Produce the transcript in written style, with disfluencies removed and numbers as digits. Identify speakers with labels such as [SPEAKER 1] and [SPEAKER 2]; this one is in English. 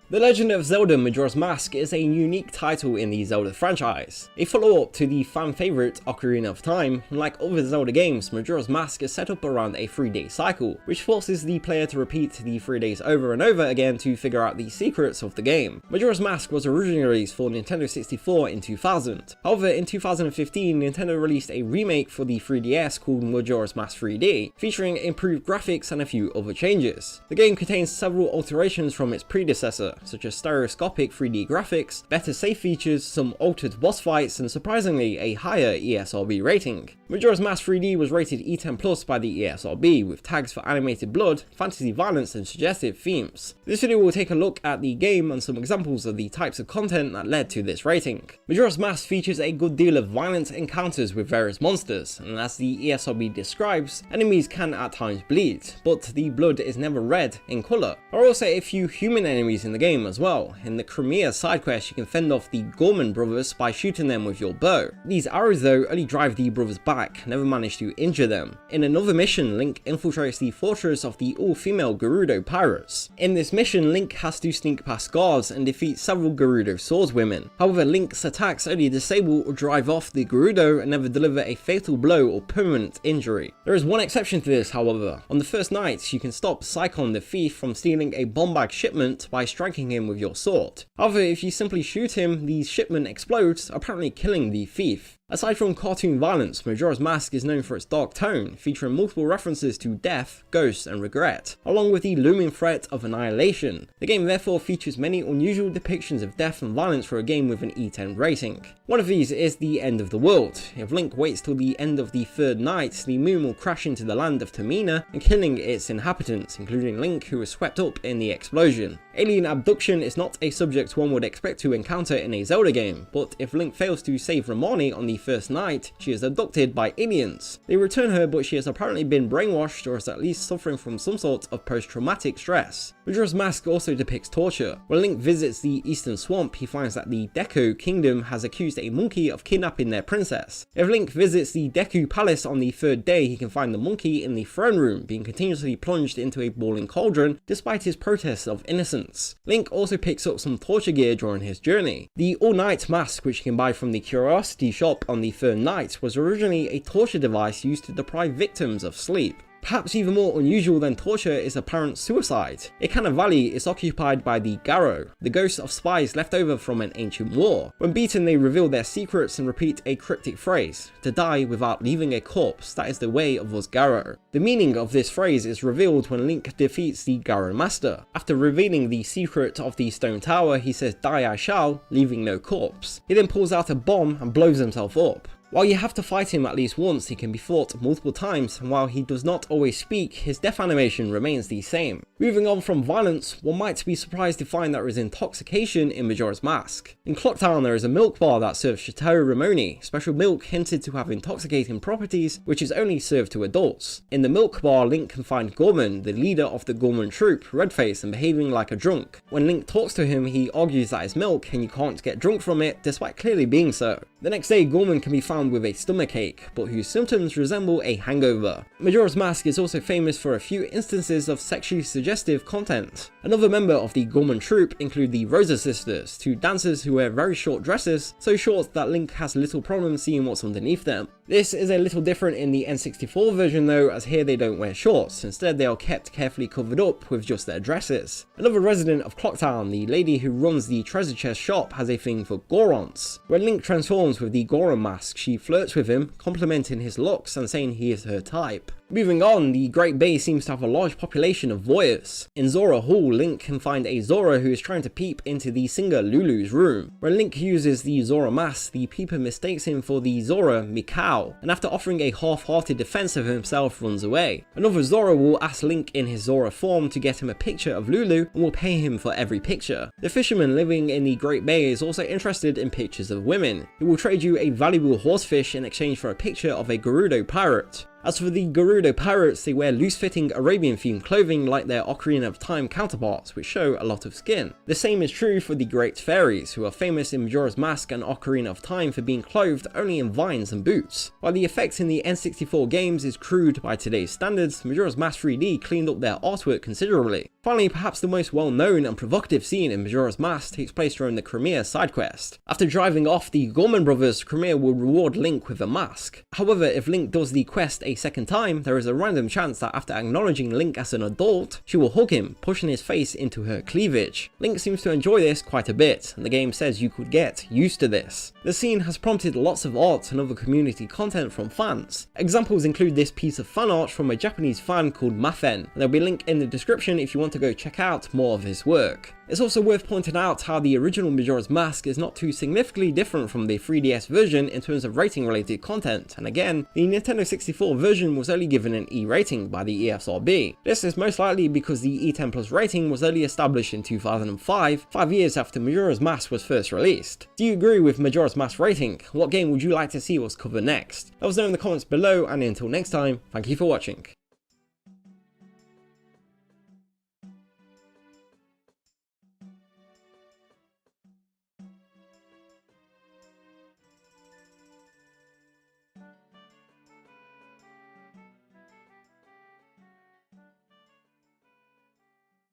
[SPEAKER 1] The Legend of Zelda Majora's Mask is a unique title in the Zelda franchise, a follow-up to the fan favourite Ocarina of Time. Unlike other Zelda games, Majora's Mask is set up around a 3-day cycle, which forces the player to repeat the 3 days over and over again to figure out the secrets of the game. Majora's Mask was originally released for Nintendo 64 in 2000. However, in 2015, Nintendo released a remake for the 3DS called Majora's Mask 3D, featuring improved graphics and a few other changes. The game contains several alterations from its predecessor, such as stereoscopic 3D graphics, better save features, some altered boss fights, and surprisingly a higher ESRB rating. Majora's Mask 3D was rated E10+ by the ESRB, with tags for animated blood, fantasy violence, and suggestive themes. This video will take a look at the game and some examples of the types of content that led to this rating. Majora's Mask features a good deal of violent encounters with various monsters, and as the ESRB describes, enemies can at times bleed, but the blood is never red in colour. There are also a few human enemies in the game as well. In the Crimea side quest, you can fend off the Gorman brothers by shooting them with your bow. These arrows though only drive the brothers back, never manage to injure them. In another mission, Link infiltrates the fortress of the all-female Gerudo pirates. In this mission, Link has to sneak past guards and defeat several Gerudo swordswomen. However, Link's attacks only disable or drive off the Gerudo and never deliver a fatal blow or permanent injury. There is one exception to this, however. On the first night, you can stop Psychon the thief from stealing a bomb bag shipment by striking him with your sword. However, if you simply shoot him, the shipment explodes, apparently killing the thief. Aside from cartoon violence, Majora's Mask is known for its dark tone, featuring multiple references to death, ghosts, and regret, along with the looming threat of annihilation. The game therefore features many unusual depictions of death and violence for a game with an E10 rating. One of these is the end of the world. If Link waits till the end of the third night, the moon will crash into the land of Tamina and killing its inhabitants, including Link, who was swept up in the explosion. Alien abduction is not a subject one would expect to encounter in a Zelda game, but if Link fails to save Romani on the first night, she is abducted by aliens. They return her, but she has apparently been brainwashed or is at least suffering from some sort of post-traumatic stress. Majora's Mask also depicts torture. When Link visits the Eastern Swamp, he finds that the Deku Kingdom has accused a monkey of kidnapping their princess. If Link visits the Deku Palace on the third day, he can find the monkey in the throne room, being continuously plunged into a boiling cauldron despite his protests of innocence. Link also picks up some torture gear during his journey. The all-night mask, which you can buy from the Curiosity shop on the third night, was originally a torture device used to deprive victims of sleep. Perhaps even more unusual than torture is apparent suicide. Ikana Valley is occupied by the Garo, the ghosts of spies left over from an ancient war. When beaten, they reveal their secrets and repeat a cryptic phrase: "To die without leaving a corpse, that is the way of us Garo." The meaning of this phrase is revealed when Link defeats the Garo Master. After revealing the secret of the stone tower, he says "Die I shall," leaving no corpse. He then pulls out a bomb and blows himself up. While you have to fight him at least once, he can be fought multiple times, and while he does not always speak, his death animation remains the same. Moving on from violence, one might be surprised to find there is intoxication in Majora's Mask. In Clocktown, there is a milk bar that serves Chateau Ramoni, special milk hinted to have intoxicating properties, which is only served to adults. In the milk bar, Link can find Gorman, the leader of the Gorman troop, red-faced and behaving like a drunk. When Link talks to him, he argues that it's milk and you can't get drunk from it, despite clearly being so. The next day, Gorman can be found with a stomachache, but whose symptoms resemble a hangover. Majora's Mask is also famous for a few instances of sexually suggestive content. Another member of the Gorman troupe include the Rosa sisters, two dancers who wear very short dresses, so short that Link has little problem seeing what's underneath them. This is a little different in the N64 version though, as here they don't wear shorts, instead they are kept carefully covered up with just their dresses. Another resident of Clocktown, the lady who runs the treasure chest shop, has a thing for Gorons. When Link transforms with the Goron mask, she flirts with him, complimenting his looks and saying he is her type. Moving on, the Great Bay seems to have a large population of voyeurs. In Zora Hall, Link can find a Zora who is trying to peep into the singer Lulu's room. When Link uses the Zora mask, the peeper mistakes him for the Zora Mikau, and after offering a half-hearted defense of himself, runs away. Another Zora will ask Link in his Zora form to get him a picture of Lulu and will pay him for every picture. The fisherman living in the Great Bay is also interested in pictures of women. He will trade you a valuable horsefish in exchange for a picture of a Gerudo pirate. As for the Gerudo pirates, they wear loose-fitting Arabian-themed clothing like their Ocarina of Time counterparts, which show a lot of skin. The same is true for the Great Fairies, who are famous in Majora's Mask and Ocarina of Time for being clothed only in vines and boots. While the effects in the N64 games is crude by today's standards, Majora's Mask 3D cleaned up their artwork considerably. Finally, perhaps the most well-known and provocative scene in Majora's Mask takes place during the Crimea side quest. After driving off the Gorman brothers, Crimea will reward Link with a mask. However, if Link does the quest a second time, there is a random chance that after acknowledging Link as an adult, she will hug him, pushing his face into her cleavage. Link seems to enjoy this quite a bit, and the game says you could get used to this. The scene has prompted lots of art and other community content from fans. Examples include this piece of fan art from a Japanese fan called Mafen, and there'll be a link in the description if you want to go check out more of his work. It's also worth pointing out how the original Majora's Mask is not too significantly different from the 3DS version in terms of rating related content, and again, the Nintendo 64 version was only given an E rating by the ESRB. This is most likely because the E10 Plus rating was only established in 2005, 5 years after Majora's Mask was first released. Do you agree with Majora's Mask rating? What game would you like to see us cover next? Let us know in the comments below, and until next time, thank you for watching.